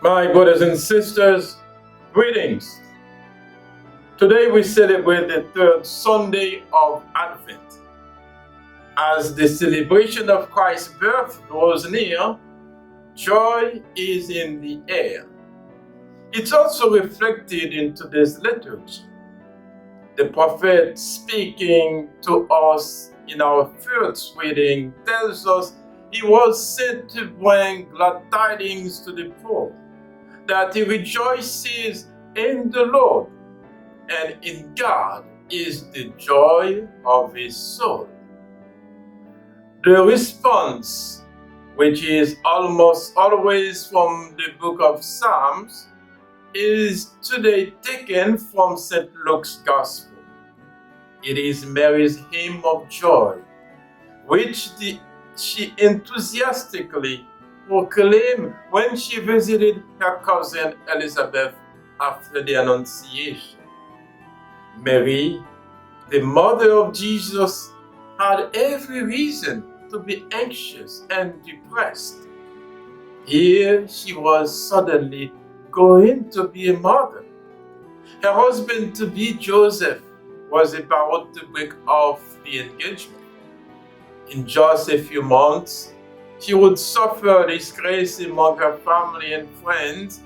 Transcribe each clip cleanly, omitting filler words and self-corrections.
My brothers and sisters, greetings. Today we celebrate the third Sunday of Advent. As the celebration of Christ's birth draws near, joy is in the air. It's also reflected in today's liturgy. The prophet speaking to us in our first reading tells us he was sent to bring glad tidings to the poor, that he rejoices in the Lord, and in God is the joy of his soul. The response, which is almost always from the book of Psalms, is today taken from St. Luke's Gospel. It is Mary's hymn of joy, which she enthusiastically proclaimed when she visited her cousin Elizabeth after the Annunciation. Mary, the mother of Jesus, had every reason to be anxious and depressed. Here she was suddenly going to be a mother. Her husband-to-be Joseph was about to break off the engagement. In just a few months, she would suffer disgrace among her family and friends.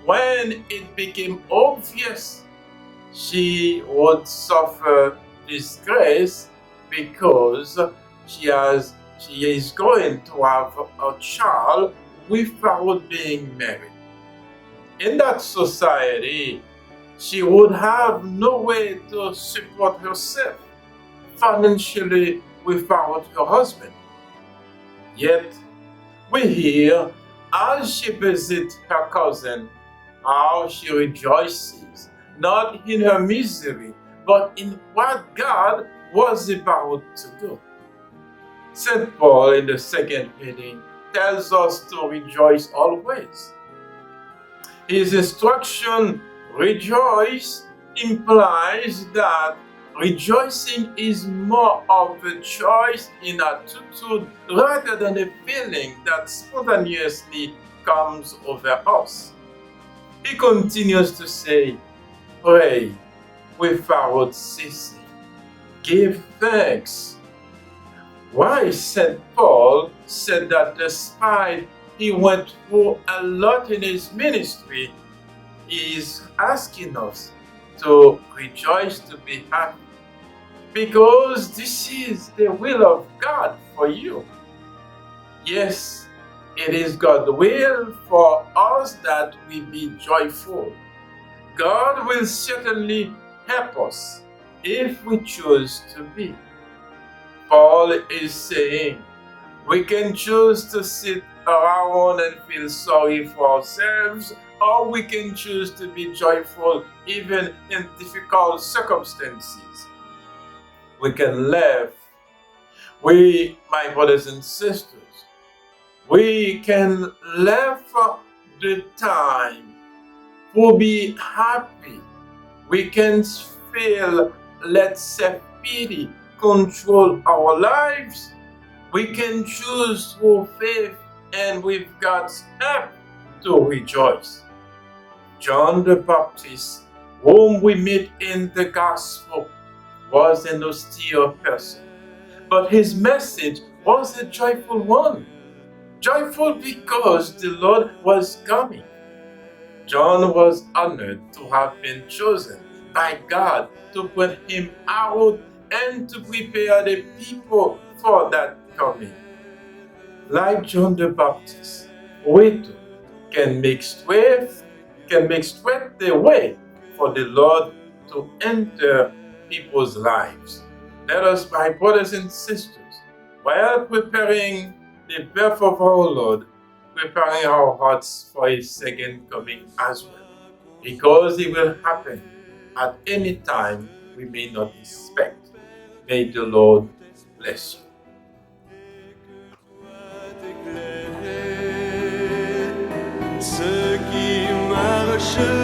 When it became obvious she would suffer disgrace because she is going to have a child without being married. In that society, she would have no way to support herself financially without her husband. Yet, we hear as she visits her cousin how she rejoices, not in her misery, but in what God was about to do. St. Paul in the second reading tells us to rejoice always. His instruction, rejoice, implies that rejoicing is more of a choice in attitude rather than a feeling that spontaneously comes over us. He continues to say, pray without ceasing. Give thanks. Why St. Paul said that despite he went through a lot in his ministry, he is asking us to rejoice, to be happy, because this is the will of God for you. Yes, it is God's will for us that we be joyful. God will certainly help us if we choose to be. Paul is saying we can choose to sit around and feel sorry for ourselves, or we can choose to be joyful even in difficult circumstances. We can laugh. We, my brothers and sisters, we can laugh the time to be happy. We can feel, let self-pity control our lives. We can choose through faith and with God's help to rejoice. John the Baptist, whom we meet in the Gospel, was an austere person, but his message was a joyful one. Joyful because the Lord was coming. John was honored to have been chosen by God to bring him out and to prepare the people for that coming. Like John the Baptist, we too can make straight the way for the Lord to enter people's lives. Let us, my brothers and sisters, while preparing the birth of our Lord, preparing our hearts for his second coming as well, because it will happen at any time we may not expect. May the Lord bless you. Ceux qui marchent